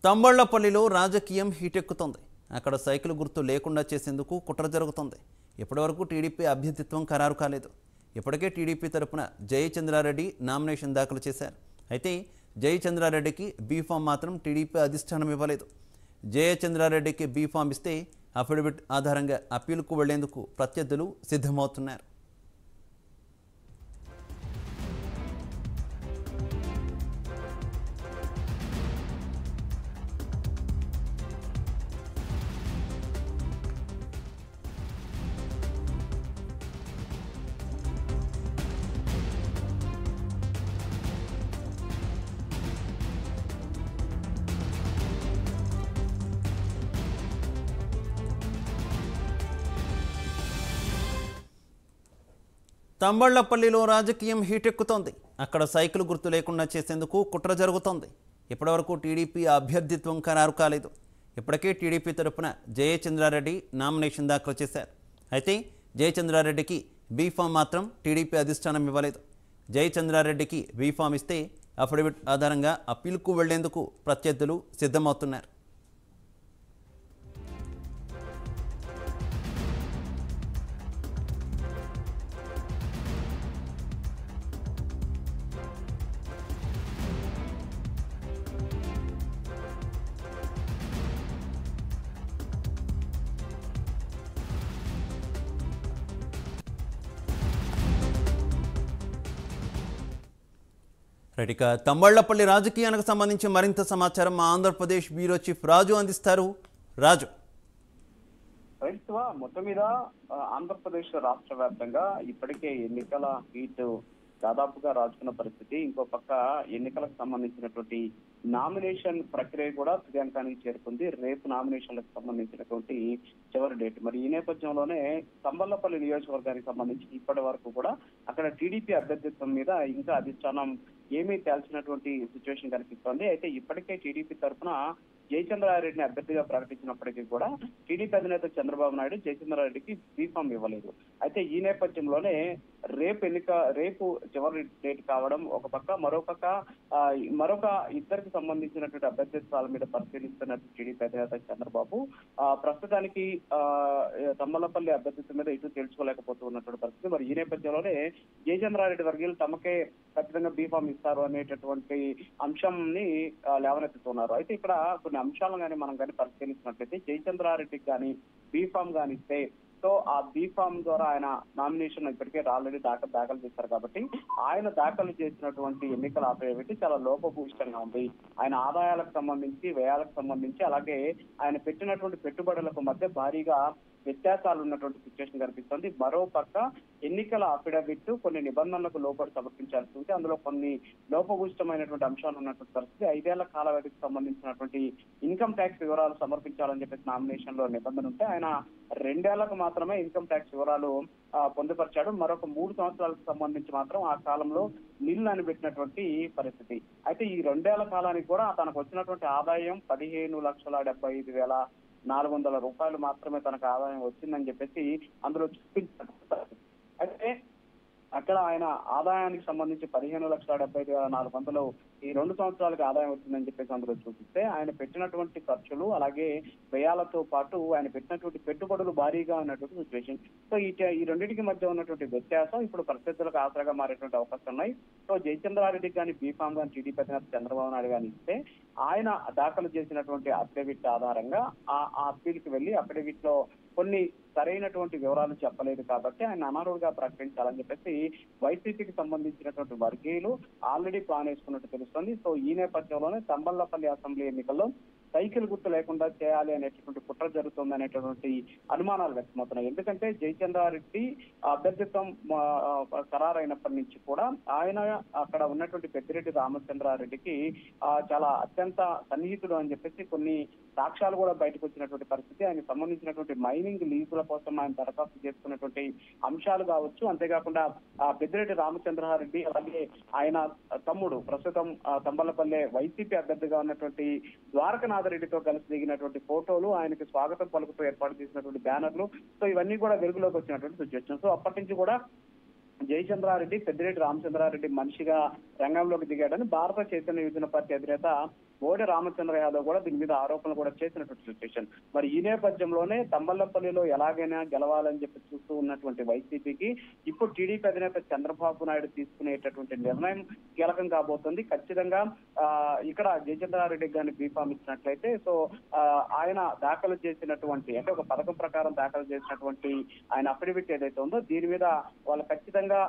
తంబళ్లపల్లిలో రాజకీయం హీటెక్కుతోంది. అక్కడ సైకిల్ గుర్తు లేకుండా చేసేందుకు కుట్ర జరుగుతోంది. ఇప్పటివరకు టీడీపీ అభ్యర్థిత్వం ఖరారు కాలేదు. ఇప్పటికే టీడీపీ తరపున జయచంద్రారెడ్డి నామినేషన్ దాఖలు చేశారు. అయితే జయచంద్రారెడ్డికి బీఫామ్ మాత్రం టీడీపీ అధిష్టానం ఇవ్వలేదు. జయచంద్రారెడ్డికి బీఫామ్ ఇస్తే అఫిడవిట్ ఆధారంగా అప్పీలుకు వెళ్లేందుకు ప్రత్యర్థులు సిద్ధమవుతున్నారు. తంబళ్లపల్లిలో రాజకీయం హీటెక్కుతోంది. అక్కడ సైకిల్ గుర్తు లేకుండా చేసేందుకు కుట్ర జరుగుతోంది. ఇప్పటివరకు టీడీపీ అభ్యర్థిత్వం ఖరారు కాలేదు. ఇప్పటికే టీడీపీ తరపున జయచంద్రారెడ్డి నామినేషన్ దాఖలు చేశారు. అయితే జయచంద్రారెడ్డికి బీఫామ్ మాత్రం టీడీపీ అధిష్టానం ఇవ్వలేదు. జయచంద్రారెడ్డికి బీఫామ్ ఇస్తే అఫిడవిట్ ఆధారంగా అప్పీలుకు వెళ్లేందుకు ప్రత్యర్థులు సిద్ధమవుతున్నారు. ఇక తంబళ్లపల్లి రాజకీయానికి సంబంధించి మరింత సమాచారం మా ఆంధ్రప్రదేశ్ బ్యూరో చీఫ్ రాజు అందిస్తారు. రాజు, మొత్తం మీద ఆంధ్రప్రదేశ్ రాష్ట్ర వ్యాప్తంగా ఇప్పటికే ఎన్నికల హీట్ దాదాపుగా రాజుకున్న పరిస్థితి. ఇంకో పక్క ఎన్నికలకు సంబంధించినటువంటి నామినేషన్ ప్రక్రియ కూడా తుదింకానికి చేరుకుంది. రేపు నామినేషన్లకు సంబంధించినటువంటి చివరి డేట్. మరి ఈ నేపథ్యంలోనే తంబళ్లపల్లి నియోజకవర్గానికి సంబంధించి ఇప్పటి వరకు కూడా అక్కడ టీడీపీ అభ్యర్థిత్వం మీద ఇంకా అధిష్టానం ఏమీ తేల్చినటువంటి సిచ్యువేషన్ కనిపిస్తోంది. అయితే ఇప్పటికే టీడీపీ తరఫున జయచంద్రారెడ్డిని అభ్యర్థిగా ప్రకటించినప్పటికీ కూడా టీడీపీ అధినేత చంద్రబాబు నాయుడు జయచంద్రారెడ్డికి బీఫామ్ ఇవ్వలేదు. అయితే ఈ నేపథ్యంలోనే రేపు చివరి డేట్ కావడం ఒక పక్క, మరొక ఇద్దరికి సంబంధించినటువంటి అభ్యర్థిత్వాల మీద పరిశీలిస్తున్నట్టు టీడీపీ అధినేత చంద్రబాబు ప్రస్తుతానికి తమ్మలపల్లి అభ్యర్థిత్వం మీద ఇటు తెలుసుకోలేకపోతున్నటువంటి పరిస్థితి. మరి ఈ నేపథ్యంలోనే జయచంద్రారెడ్డి వర్గీయులు తమకే ఖచ్చితంగా బీఫామ్ ఇస్తారు అనేటటువంటి అంశాన్ని లేవనెత్తుతున్నారు. అయితే ఇక్కడ కొన్ని అంశాలను కానీ మనం కానీ పరిశీలించినట్లయితే జయచంద్రారెడ్డికి కానీ బీఫామ్ కానీ ఇస్తే సో ఆ బీఫామ్ ద్వారా ఆయన నామినేషన్ ఇప్పటికే ఆల్రెడీ దాఖలు చేశారు కాబట్టి ఆయన దాఖలు చేసినటువంటి ఎన్నికల అఫిడవిట్ చాలా లోపభూయిష్టంగా ఉంది. ఆయన ఆదాయాలకు సంబంధించి, వ్యయాలకు సంబంధించి, అలాగే ఆయన పెట్టినటువంటి పెట్టుబడులకు మధ్య భారీగా వ్యత్యాసాలు ఉన్నటువంటి సిచ్యువేషన్ కనిపిస్తుంది. మరో పక్క ఎన్నికల అఫిడవిట్ కొన్ని నిబంధనలకు లోబడి సమర్పించాల్సి ఉంది. అందులో కొన్ని లోపభూయిష్టమైనటువంటి అంశాలు ఉన్నటువంటి పరిస్థితి. 5 ఏళ్ల కాల వ్యవధికి సంబంధించినటువంటి ఇన్కమ్ ట్యాక్స్ వివరాలు సమర్పించాలని చెప్పేసి నామినేషన్ లో నిబంధన ఉంటే ఆయన 2 ఏళ్లకు మాత్రమే ఇన్కమ్ ట్యాక్స్ వివరాలు పొందుపరిచాడు. మరొక 3 సంవత్సరాలకు సంబంధించి మాత్రం ఆ కాలంలో నిల్లు అని పెట్టినటువంటి పరిస్థితి. అయితే ఈ 2 ఏళ్ల కాలానికి కూడా తనకు వచ్చినటువంటి ఆదాయం 15,75,400 రూపాయలు మాత్రమే తనకు ఆదాయం వచ్చిందని చెప్పేసి అందులో చూపించారు. అయితే అక్కడ ఆయన ఆదాయానికి సంబంధించి 15,75,400 ఈ 2 సంవత్సరాలకు ఆదాయం వచ్చిందని చెప్పేసి అందులో చూపిస్తే ఆయన పెట్టినటువంటి ఖర్చులు అలాగే వ్యయాలతో పాటు ఆయన పెట్టినటువంటి పెట్టుబడులు భారీగా ఉన్నటువంటి సిచ్యువేషన్. సో ఈ రెండింటికి మధ్య ఉన్నటువంటి వ్యత్యాసం ఇప్పుడు ప్రత్యర్థులకు ఆసరాగా మారేటువంటి అవకాశం ఉన్నాయి. సో జయచంద్రారెడ్డికి కానీ బీఫామ్ కానీ టీడీపీ అధినేత చంద్రబాబు నాయుడు కానీ ఇస్తే ఆయన దాఖలు చేసినటువంటి అఫిడవిట్ ఆధారంగా ఆ అప్పీల్కి వెళ్ళి అఫిడవిట్ లో కొన్ని సరైనటువంటి వివరాలు చెప్పలేదు కాబట్టి ఆయన అనర్హుడిగా ప్రకటించాలని చెప్పేసి వైసీపీకి సంబంధించినటువంటి వర్గీయులు ఆల్రెడీ ప్లాన్ వేసుకున్నట్టు తెలుస్తుంది. సో ఈ నేపథ్యంలోనే తంబళ్లపల్లి అసెంబ్లీ ఎన్నికల్లో సైకిల్ గుర్తు లేకుండా చేయాలి అనేటటువంటి కుట్ర జరుగుతుంది అనేటటువంటి అనుమానాలు వ్యక్తమవుతున్నాయి. ఎందుకంటే జయచంద్రారెడ్డి అభ్యర్థిత్వం ఖరారైనప్పటి నుంచి కూడా ఆయన అక్కడ ఉన్నటువంటి పెద్దిరెడ్డి రామచంద్రారెడ్డికి చాలా అత్యంత సన్నిహితుడు అని చెప్పేసి కొన్ని సాక్ష్యాలు కూడా బయటకు వచ్చినటువంటి పరిస్థితి. ఆయనకు సంబంధించినటువంటి మైనింగ్ లీజుల కోసం ఆయన దరఖాస్తు చేసుకున్నటువంటి అంశాలు కావచ్చు. అంతేకాకుండా పెద్దిరెడ్డి రామచంద్రారెడ్డి అలాగే ఆయన తమ్ముడు ప్రస్తుతం తంబళ్లపల్లె వైసీపీ అభ్యర్థిగా ఉన్నటువంటి ద్వారకనాథరెడ్డితో కలిసి దిగినటువంటి ఫోటోలు, ఆయనకి స్వాగతం పలుకుతూ ఏర్పాటు చేసినటువంటి బ్యానర్లు, సో ఇవన్నీ కూడా వెలుగులోకి వచ్చినటువంటి సిచ్యువేషన్. సో అప్పటి నుంచి కూడా జయచంద్రారెడ్డి పెద్దిరెడ్డి రామచంద్రారెడ్డి మనిషిగా రంగంలోకి దిగాడని భారత చైతన్య యువజన పార్టీ అధినేత బోడి రామచంద్ర యాదవ్ కూడా దీని మీద ఆరోపణలు కూడా చేసినటువంటి సిచ్యువేషన్. మరి ఈ నేపథ్యంలోనే తంబళ్లపల్లిలో ఎలాగైనా గెలవాలని చెప్పి చూస్తూ ఉన్నటువంటి వైసీపీకి ఇప్పుడు టీడీపీ అధినేత చంద్రబాబు నాయుడు తీసుకునేటటువంటి నిర్ణయం కీలకం కాబోతుంది. ఖచ్చితంగా ఇక్కడ జయచంద్రారెడ్డి గారిని బీఫామ్ ఇచ్చినట్లయితే సో ఆయన దాఖలు చేసినటువంటి అంటే ఒక పథకం ప్రకారం దాఖలు చేసినటువంటి ఆయన అఫిడవిట్ ఏదైతే ఉందో దీని మీద వాళ్ళు ఖచ్చితంగా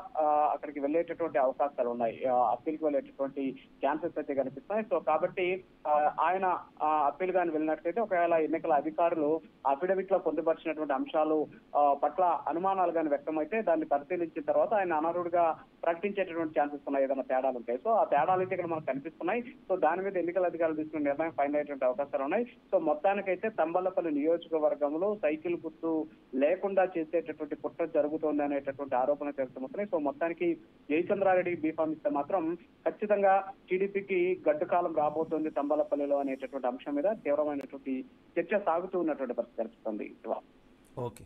అక్కడికి వెళ్ళేటటువంటి అవకాశాలు ఉన్నాయి. అప్పీల్కి వెళ్ళేటటువంటి ఛాన్సెస్ అయితే కనిపిస్తున్నాయి. సో కాబట్టి ఆయన అప్పీల్ గాని వెళ్ళినట్లయితే ఒకవేళ ఎన్నికల అధికారులు అఫిడవిట్ లో పొందుపరిచినటువంటి అంశాలు పట్ల అనుమానాలు కానీ వ్యక్తమైతే దాన్ని పరిశీలించిన తర్వాత ఆయన అనర్హుడిగా ప్రకటించేటటువంటి ఛాన్సెస్ ఉన్నాయి, ఏదైనా తేడాలు ఉంటాయి. సో ఆ తేడాలు అయితే ఇక్కడ మనకు కనిపిస్తున్నాయి. సో దాని మీద ఎన్నికల అధికారులు తీసుకున్న నిర్ణయం ఫైనల్ అయ్యేటువంటి అవకాశాలు ఉన్నాయి. సో మొత్తానికైతే తంబళ్లపల్లి నియోజకవర్గంలో సైకిల్ గుర్తు లేకుండా చేసేటటువంటి కుట్ర జరుగుతోంది అనేటటువంటి ఆరోపణ వ్యక్తమవుతున్నాయి. సో మొత్తానికి జయచంద్రారెడ్డికి బీఫామ్ ఇస్తే మాత్రం ఖచ్చితంగా టీడీపీకి గడ్డు కాలం రాబోతోంది తంబళ్లపల్లిలో అనేటటువంటి అంశం మీద తీవ్రమైనటువంటి చర్చ సాగుతూ ఉన్నటువంటి పరిస్థితి కనిపిస్తుంది. ఓకే.